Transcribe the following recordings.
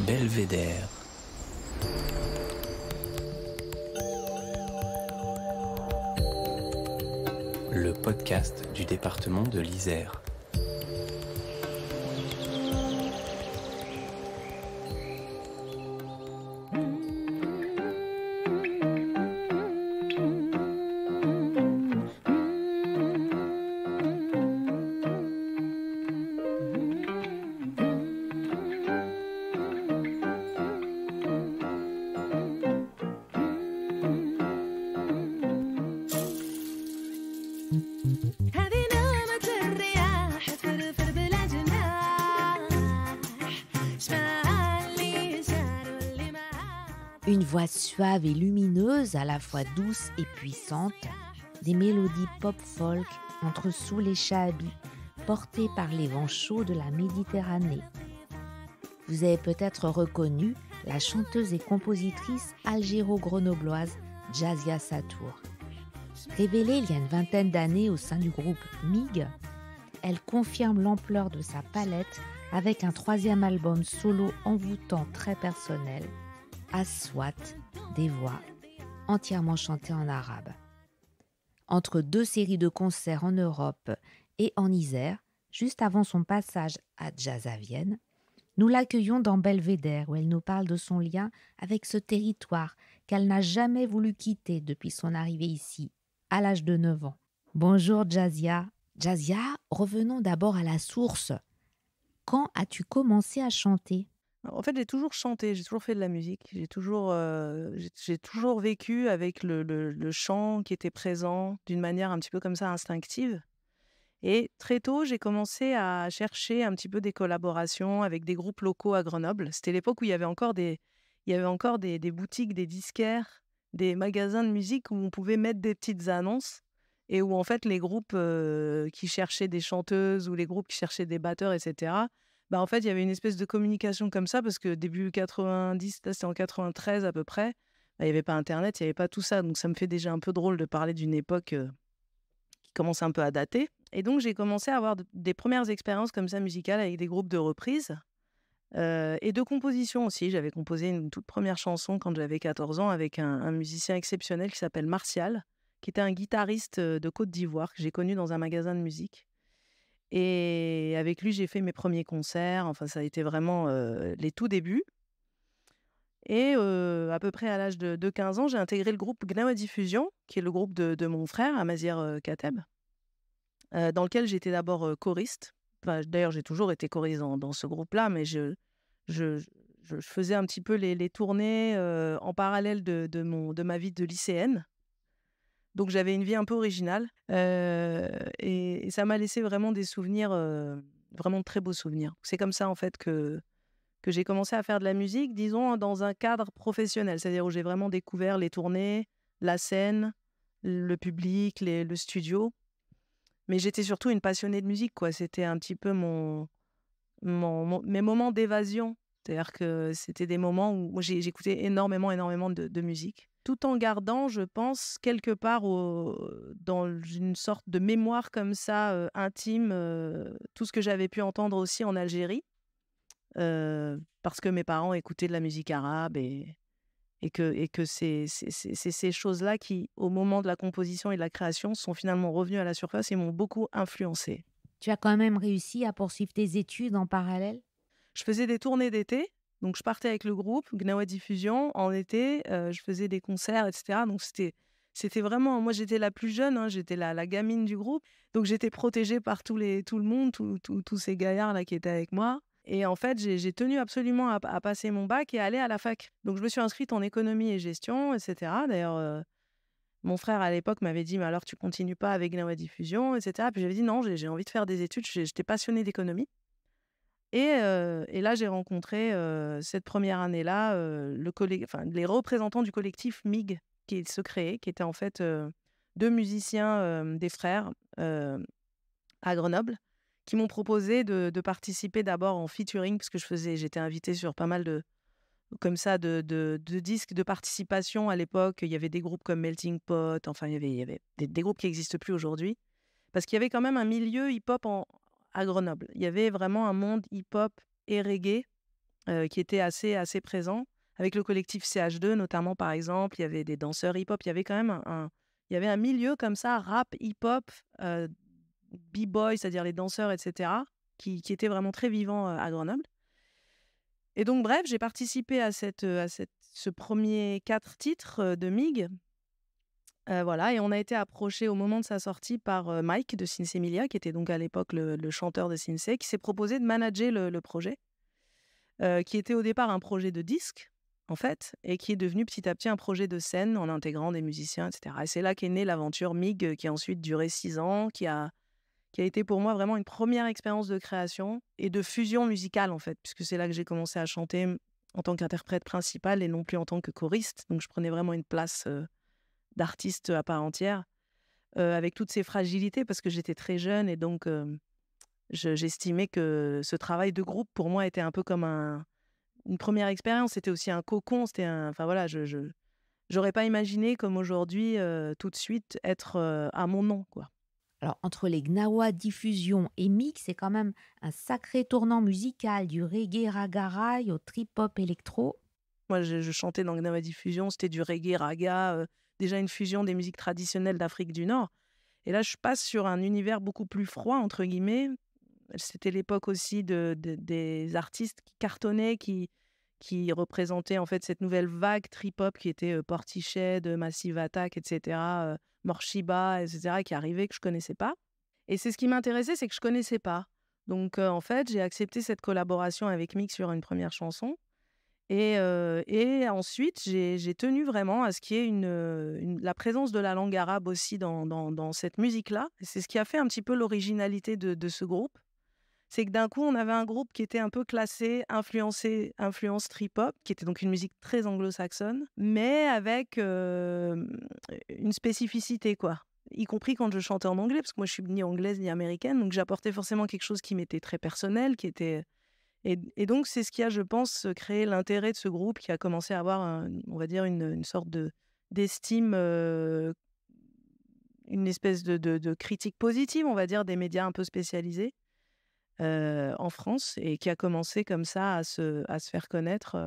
Belvédère. Le podcast du département de l'Isère. Une voix suave et lumineuse, à la fois douce et puissante, des mélodies pop-folk entre sous les shahabis, portées par les vents chauds de la Méditerranée. Vous avez peut-être reconnu la chanteuse et compositrice algéro-grenobloise Jazia Satour. Révélée il y a une vingtaine d'années au sein du groupe MIG, elle confirme l'ampleur de sa palette avec un troisième album solo envoûtant très personnel, Aswat, des voix entièrement chantées en arabe. Entre deux séries de concerts en Europe et en Isère, juste avant son passage à Jazz à Vienne, nous l'accueillons dans Belvédère où elle nous parle de son lien avec ce territoire qu'elle n'a jamais voulu quitter depuis son arrivée ici, à l'âge de 9 ans. Bonjour Jazia. Jazia, revenons d'abord à la source. Quand as-tu commencé à chanter ? En fait, j'ai toujours chanté, j'ai toujours fait de la musique. J'ai toujours vécu avec le chant qui était présent d'une manière un petit peu comme ça instinctive. Et très tôt, j'ai commencé à chercher un petit peu des collaborations avec des groupes locaux à Grenoble. C'était l'époque où il y avait encore des boutiques, des disquaires, des magasins de musique où on pouvait mettre des petites annonces et où en fait les groupes qui cherchaient des chanteuses ou les groupes qui cherchaient des batteurs, etc., en fait, il y avait une espèce de communication comme ça, parce que début 90, là, c'était en 93 à peu près, il n'y avait pas Internet, il n'y avait pas tout ça. Donc, ça me fait déjà un peu drôle de parler d'une époque qui commence un peu à dater. Et donc, j'ai commencé à avoir des premières expériences comme ça musicales avec des groupes de reprises et de composition aussi. J'avais composé une toute première chanson quand j'avais 14 ans avec un musicien exceptionnel qui s'appelle Martial, qui était un guitariste de Côte d'Ivoire que j'ai connu dans un magasin de musique. Et avec lui, j'ai fait mes premiers concerts. Enfin, ça a été vraiment les tout débuts. Et à peu près à l'âge de 15 ans, j'ai intégré le groupe Gnawa Diffusion, qui est le groupe de mon frère, Amazir Kateb, dans lequel j'étais d'abord choriste. Enfin, d'ailleurs, j'ai toujours été choriste dans ce groupe-là, mais je faisais un petit peu les tournées en parallèle de ma vie de lycéenne. Donc, j'avais une vie un peu originale et ça m'a laissé vraiment des souvenirs, vraiment de très beaux souvenirs. C'est comme ça, en fait, que j'ai commencé à faire de la musique, disons, dans un cadre professionnel, c'est-à-dire où j'ai vraiment découvert les tournées, la scène, le public, le studio. Mais j'étais surtout une passionnée de musique, quoi. C'était un petit peu mes moments d'évasion. C'est-à-dire que c'était des moments où j'écoutais énormément de musique, tout en gardant, je pense, quelque part dans une sorte de mémoire comme ça, intime, tout ce que j'avais pu entendre aussi en Algérie, parce que mes parents écoutaient de la musique arabe et que c'est ces choses-là qui, au moment de la composition et de la création, sont finalement revenues à la surface et m'ont beaucoup influencée. Tu as quand même réussi à poursuivre tes études en parallèle ? Je faisais des tournées d'été, donc je partais avec le groupe Gnawa Diffusion en été, je faisais des concerts, etc. Donc c'était vraiment, moi j'étais la plus jeune, j'étais la gamine du groupe, donc j'étais protégée par tout le monde, tous ces gaillards là qui étaient avec moi. Et en fait, j'ai tenu absolument à passer mon bac et à aller à la fac. Donc je me suis inscrite en économie et gestion, etc. D'ailleurs, mon frère à l'époque m'avait dit, mais alors tu continues pas avec Gnawa Diffusion, etc. Puis j'avais dit non, j'ai envie de faire des études, j'étais passionnée d'économie. Et là, j'ai rencontré cette première année-là les représentants du collectif MIG qui se créait, qui étaient en fait deux musiciens, des frères à Grenoble, qui m'ont proposé de participer d'abord en featuring, parce que j'étais invitée sur pas mal de disques de participation à l'époque. Il y avait des groupes comme Melting Pot, enfin il y avait des groupes qui n'existent plus aujourd'hui. Parce qu'il y avait quand même un milieu hip-hop à Grenoble. Il y avait vraiment un monde hip-hop et reggae qui était assez présent. Avec le collectif CH2 notamment, par exemple, il y avait des danseurs hip-hop. Il y avait quand même il y avait un milieu comme ça, rap, hip-hop, b-boy, c'est-à-dire les danseurs, etc., qui était vraiment très vivant à Grenoble. Et donc, bref, j'ai participé à ce premier 4 titres de MIG. Voilà, et on a été approché au moment de sa sortie par Mike de Sinsemilia, qui était donc à l'époque le chanteur de Sinsé, qui s'est proposé de manager le projet, qui était au départ un projet de disque, en fait, et qui est devenu petit à petit un projet de scène en intégrant des musiciens, etc. Et c'est là qu'est née l'aventure MIG, qui a ensuite duré 6 ans, qui a été pour moi vraiment une première expérience de création et de fusion musicale, en fait, puisque c'est là que j'ai commencé à chanter en tant qu'interprète principale et non plus en tant que choriste. Donc je prenais vraiment une place d'artiste à part entière, avec toutes ces fragilités, parce que j'étais très jeune et donc j'estimais que ce travail de groupe, pour moi, était un peu comme une première expérience. C'était aussi un cocon, enfin voilà, j'aurais pas imaginé comme aujourd'hui, tout de suite, être à mon nom, quoi. Alors, entre les Gnawa Diffusion et Mix, c'est quand même un sacré tournant musical du reggae ragaraï au trip-hop électro. Moi, je chantais dans Gnawa Diffusion, c'était du reggae raga, déjà une fusion des musiques traditionnelles d'Afrique du Nord. Et là, je passe sur un univers beaucoup plus froid, entre guillemets. C'était l'époque aussi des artistes qui cartonnaient, qui représentaient en fait cette nouvelle vague trip-hop qui était Portiched, Massive Attack, etc., Morshiba, etc., qui arrivait, que je connaissais pas. Et c'est ce qui m'intéressait, c'est que je connaissais pas. Donc, en fait, j'ai accepté cette collaboration avec Mick sur une première chanson. Et ensuite, j'ai tenu vraiment à ce qu'il y ait la présence de la langue arabe aussi dans cette musique-là. Et c'est ce qui a fait un petit peu l'originalité de ce groupe. C'est que d'un coup, on avait un groupe qui était un peu classé, influence trip-hop, qui était donc une musique très anglo-saxonne, mais avec une spécificité, quoi. Y compris quand je chantais en anglais, parce que moi, je suis ni anglaise ni américaine, donc j'apportais forcément quelque chose qui m'était très personnel, qui était... Et donc, c'est ce qui a, je pense, créé l'intérêt de ce groupe, qui a commencé à avoir, on va dire, une sorte d'estime, une espèce de critique positive, on va dire, des médias un peu spécialisés en France, et qui a commencé comme ça à se faire connaître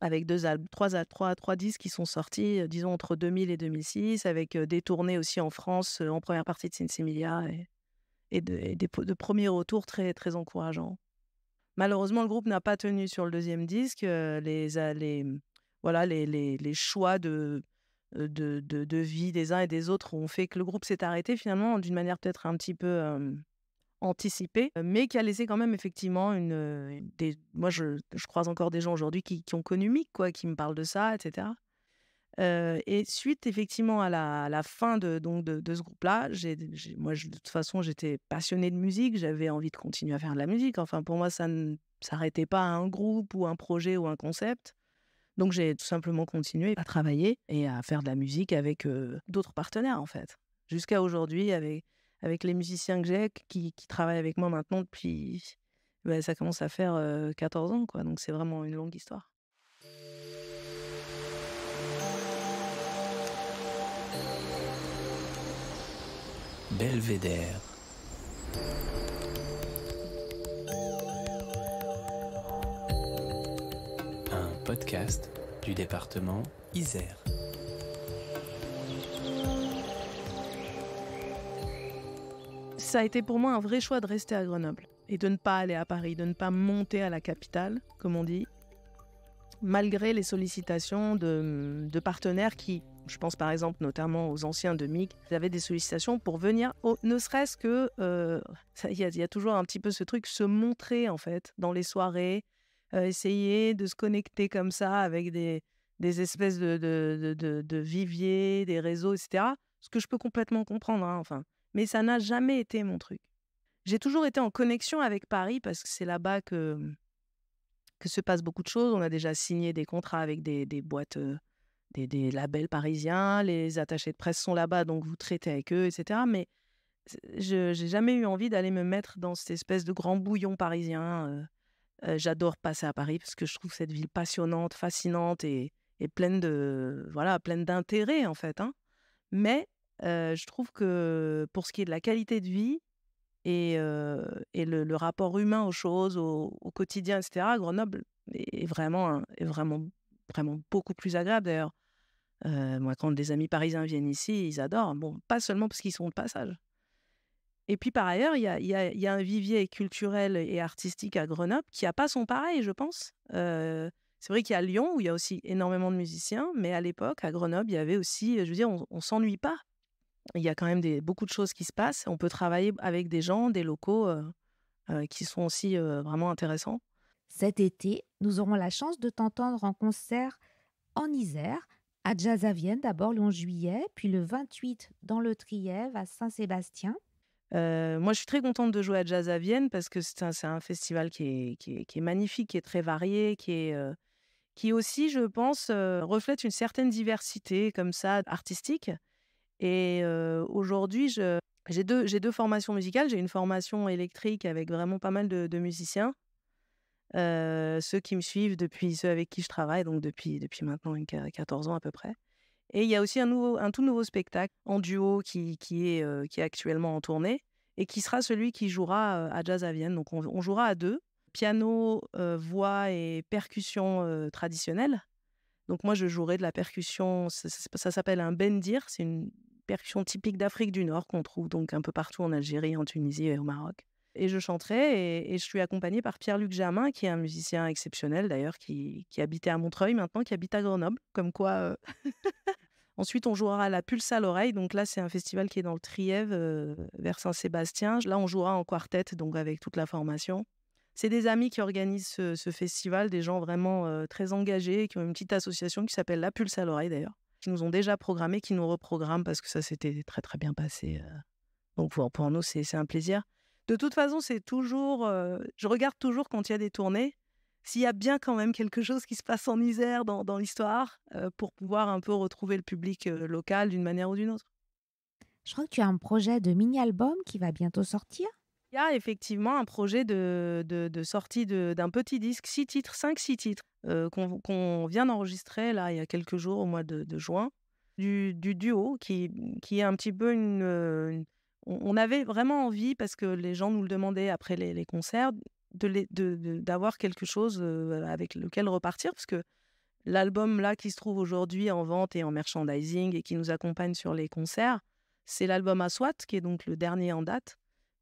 avec trois disques qui sont sortis, disons, entre 2000 et 2006, avec des tournées aussi en France, en première partie de Sinsemilia, et de premiers retours très, très encourageants. Malheureusement, le groupe n'a pas tenu sur le deuxième disque. Voilà, les choix de vie des uns et des autres ont fait que le groupe s'est arrêté finalement d'une manière peut-être un petit peu anticipée, mais qui a laissé quand même effectivement moi, je croise encore des gens aujourd'hui qui ont connu Mick, quoi, qui me parlent de ça, etc. Et suite effectivement à la fin de ce groupe-là, moi, de toute façon, j'étais passionnée de musique, j'avais envie de continuer à faire de la musique. Enfin, pour moi, ça ne s'arrêtait pas à un groupe ou un projet ou un concept. Donc, j'ai tout simplement continué à travailler et à faire de la musique avec d'autres partenaires, en fait. Jusqu'à aujourd'hui, avec les musiciens que j'ai, qui travaillent avec moi maintenant depuis... ça commence à faire 14 ans, quoi. Donc, c'est vraiment une longue histoire. Belvédère. Un podcast du département Isère. Ça a été pour moi un vrai choix de rester à Grenoble et de ne pas aller à Paris, de ne pas monter à la capitale, comme on dit, malgré les sollicitations de partenaires qui, je pense par exemple notamment aux anciens de MIG, avaient des sollicitations pour venir, ne serait-ce que, il y a toujours un petit peu ce truc, se montrer en fait dans les soirées, essayer de se connecter comme ça avec des espèces de viviers, des réseaux, etc. Ce que je peux complètement comprendre, hein, enfin. Mais ça n'a jamais été mon truc. J'ai toujours été en connexion avec Paris parce que c'est là-bas que se passent beaucoup de choses. On a déjà signé des contrats avec des boîtes, des labels parisiens. Les attachés de presse sont là-bas, donc vous traitez avec eux, etc. Mais je n'ai jamais eu envie d'aller me mettre dans cette espèce de grand bouillon parisien. J'adore passer à Paris parce que je trouve cette ville passionnante, fascinante et pleine d'intérêt, en fait, hein. Mais Je trouve que pour ce qui est de la qualité de vie et le rapport humain aux choses, au quotidien et cetera, Grenoble est vraiment vraiment beaucoup plus agréable d'ailleurs. Moi, quand des amis parisiens viennent ici, ils adorent. Bon, pas seulement parce qu'ils sont de passage. Et puis par ailleurs, il y a un vivier culturel et artistique à Grenoble qui a pas son pareil, je pense. C'est vrai qu'il y a Lyon où il y a aussi énormément de musiciens, mais à l'époque, à Grenoble, il y avait aussi, je veux dire, on s'ennuie pas. Il y a quand même beaucoup de choses qui se passent. On peut travailler avec des gens, des locaux, qui sont aussi, vraiment intéressants. Cet été, nous aurons la chance de t'entendre en concert en Isère, à Jazz à Vienne d'abord le 11 juillet, puis le 28 dans le Trièves à Saint-Sébastien. Moi, je suis très contente de jouer à Jazz à Vienne parce que c'est un festival qui est magnifique, qui est très varié, qui aussi, je pense, reflète une certaine diversité comme ça, artistique. Et aujourd'hui, j'ai deux formations musicales. J'ai une formation électrique avec vraiment pas mal de musiciens. Ceux qui me suivent depuis ceux avec qui je travaille, donc depuis maintenant 14 ans à peu près. Et il y a aussi un tout nouveau spectacle en duo qui est actuellement en tournée et qui sera celui qui jouera, à Jazz à Vienne. Donc on jouera à 2, piano, voix et percussion, traditionnelle. Donc moi, je jouerai de la percussion, ça s'appelle un bendir, c'est une percussion typique d'Afrique du Nord qu'on trouve donc un peu partout en Algérie, en Tunisie et au Maroc. Et je chanterai et je suis accompagnée par Pierre-Luc Germain, qui est un musicien exceptionnel d'ailleurs, qui habitait à Montreuil maintenant, qui habite à Grenoble, comme quoi... Ensuite, on jouera à la Pulse à l'oreille, donc là, c'est un festival qui est dans le Trièves, vers Saint-Sébastien. Là, on jouera en quartet, donc avec toute la formation. C'est des amis qui organisent ce festival, des gens vraiment très engagés, qui ont une petite association qui s'appelle La Pulse à l'oreille d'ailleurs, qui nous ont déjà programmé, qui nous reprogramment parce que ça s'était très très bien passé. Donc pour nous, c'est un plaisir. De toute façon, c'est toujours, je regarde toujours quand il y a des tournées, s'il y a bien quand même quelque chose qui se passe en Isère dans l'histoire, pour pouvoir un peu retrouver le public local d'une manière ou d'une autre. Je crois que tu as un projet de mini-album qui va bientôt sortir. Il y a effectivement un projet de sortie d'un petit disque, 6 titres, 5-6 titres, qu'on vient d'enregistrer là, il y a quelques jours, au mois de juin, du duo qui est un petit peu on avait vraiment envie, parce que les gens nous le demandaient après les concerts, d'avoir quelque chose avec lequel repartir, parce que l'album là qui se trouve aujourd'hui en vente et en merchandising et qui nous accompagne sur les concerts, c'est l'album Aswat, qui est donc le dernier en date.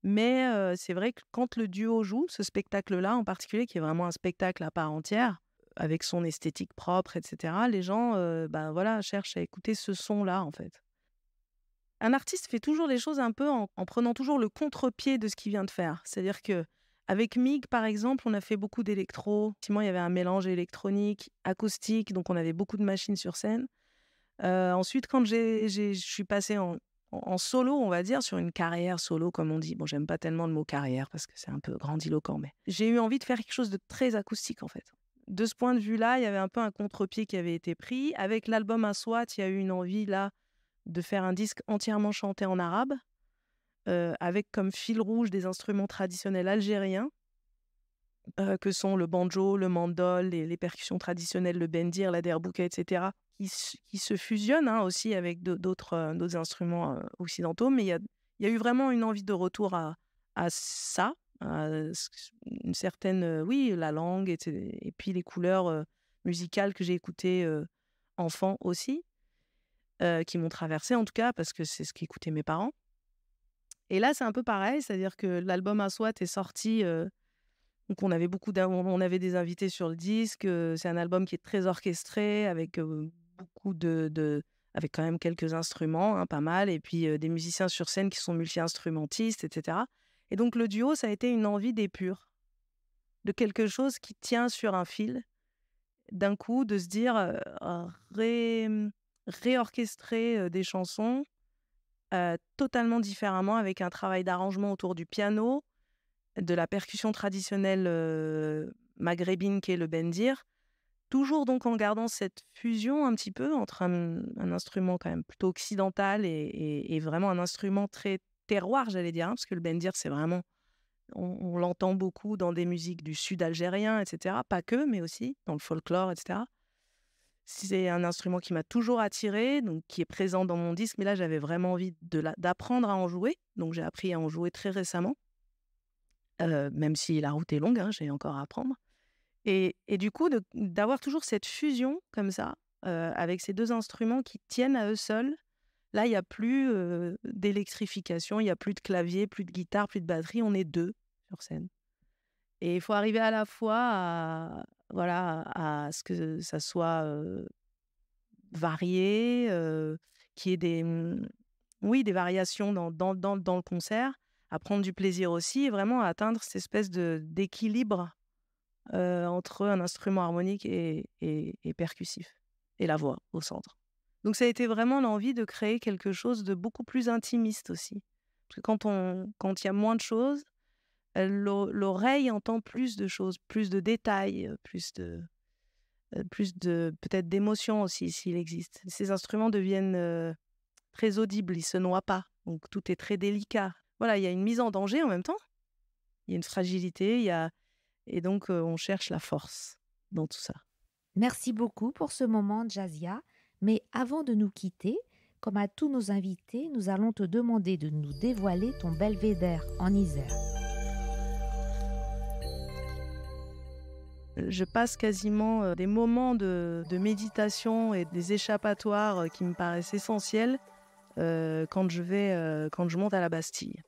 Mais c'est vrai que quand le duo joue, ce spectacle-là en particulier, qui est vraiment un spectacle à part entière, avec son esthétique propre, etc., les gens ben voilà, cherchent à écouter ce son-là, en fait. Un artiste fait toujours les choses un peu en prenant toujours le contre-pied de ce qu'il vient de faire. C'est-à-dire que avec Mig, par exemple, on a fait beaucoup d'électro. Effectivement, il y avait un mélange électronique, acoustique, donc on avait beaucoup de machines sur scène. Ensuite, quand je suis passée en solo, on va dire, sur une carrière solo, comme on dit. Bon, j'aime pas tellement le mot carrière parce que c'est un peu grandiloquent, mais j'ai eu envie de faire quelque chose de très acoustique, en fait. De ce point de vue-là, il y avait un peu un contre-pied qui avait été pris. Avec l'album Aswat, il y a eu une envie, là, de faire un disque entièrement chanté en arabe, avec comme fil rouge des instruments traditionnels algériens, que sont le banjo, le mandol, les percussions traditionnelles, le bendir, la derbouka, etc., qui se fusionnent aussi avec d'autres instruments occidentaux. Mais il y a eu vraiment une envie de retour à ça, à une certaine, oui, la langue, et puis les couleurs musicales que j'ai écoutées enfant aussi, qui m'ont traversée en tout cas, parce que c'est ce qu'écoutaient mes parents. Et là, c'est un peu pareil, c'est-à-dire que l'album Aswat est sorti... Donc on avait on avait des invités sur le disque. C'est un album qui est très orchestré, avec beaucoup avec quand même quelques instruments, pas mal, et puis des musiciens sur scène qui sont multi-instrumentistes, etc. Et donc le duo, ça a été une envie d'épure, de quelque chose qui tient sur un fil, d'un coup, de se dire réorchestrer des chansons totalement différemment, avec un travail d'arrangement autour du piano, de la percussion traditionnelle maghrébine qui est le bendir, toujours donc en gardant cette fusion un petit peu entre un instrument quand même plutôt occidental et vraiment un instrument très terroir, j'allais dire, parce que le bendir, c'est vraiment... On l'entend beaucoup dans des musiques du sud algérien, etc. Pas que, mais aussi dans le folklore, etc. C'est un instrument qui m'a toujours attirée, donc qui est présent dans mon disque, mais là, j'avais vraiment envie d'apprendre à en jouer. Donc, j'ai appris à en jouer très récemment, même si la route est longue, hein, j'ai encore à apprendre. Et du coup, d'avoir toujours cette fusion comme ça, avec ces deux instruments qui tiennent à eux seuls. Là, il n'y a plus d'électrification, il n'y a plus de clavier, plus de guitare, plus de batterie. On est deux sur scène. Et il faut arriver à la fois à ce que ça soit varié, qu'il y ait des variations dans le concert, à prendre du plaisir aussi, et vraiment à atteindre cette espèce d'équilibre entre un instrument harmonique et percussif, et la voix au centre. Donc ça a été vraiment l'envie de créer quelque chose de beaucoup plus intimiste aussi. Parce que quand il y a moins de choses, l'oreille entend plus de choses, plus de détails, plus de peut-être d'émotions aussi, s'il existe. Ces instruments deviennent très audibles, ils se noient pas. Donc tout est très délicat. Voilà, il y a une mise en danger en même temps. Il y a une fragilité, et donc on cherche la force dans tout ça. Merci beaucoup pour ce moment, Jazia. Mais avant de nous quitter, comme à tous nos invités, nous allons te demander de nous dévoiler ton belvédère en Isère. Je passe quasiment des moments de méditation et des échappatoires qui me paraissent essentiels quand je monte à la Bastille.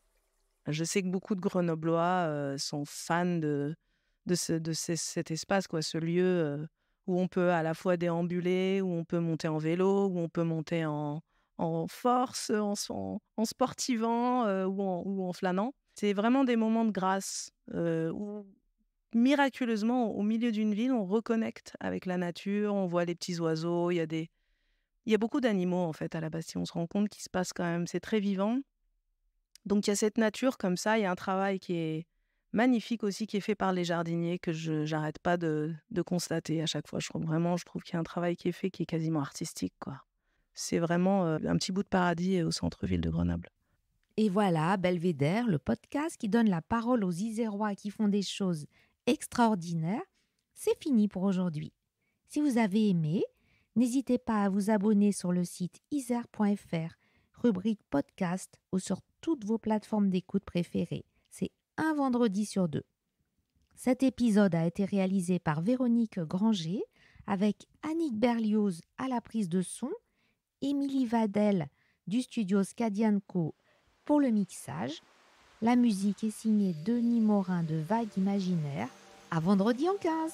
Je sais que beaucoup de Grenoblois sont fans de cet espace, quoi, ce lieu où on peut à la fois déambuler, où on peut monter en vélo, où on peut monter en force, en sportivant ou en flânant. C'est vraiment des moments de grâce où miraculeusement, au milieu d'une ville, on reconnecte avec la nature, on voit les petits oiseaux, il y a beaucoup d'animaux en fait à la Bastille, on se rend compte qu'il se passe quand même, c'est très vivant. Donc il y a cette nature comme ça, il y a un travail qui est magnifique aussi, qui est fait par les jardiniers, que j'arrête pas de constater à chaque fois. Je trouve qu'il y a un travail qui est fait qui est quasiment artistique, quoi. C'est vraiment un petit bout de paradis au centre-ville de Grenoble. Et voilà, Belvédère, le podcast qui donne la parole aux Isérois qui font des choses extraordinaires. C'est fini pour aujourd'hui. Si vous avez aimé, n'hésitez pas à vous abonner sur le site isère.fr, rubrique podcast ou sur toutes vos plateformes d'écoute préférées. C'est un vendredi sur 2. Cet épisode a été réalisé par Véronique Granger avec Annick Berlioz à la prise de son, Émilie Vadel du studio Scadianco pour le mixage. La musique est signée Denis Morin de Vague Imaginaire. À vendredi en 15.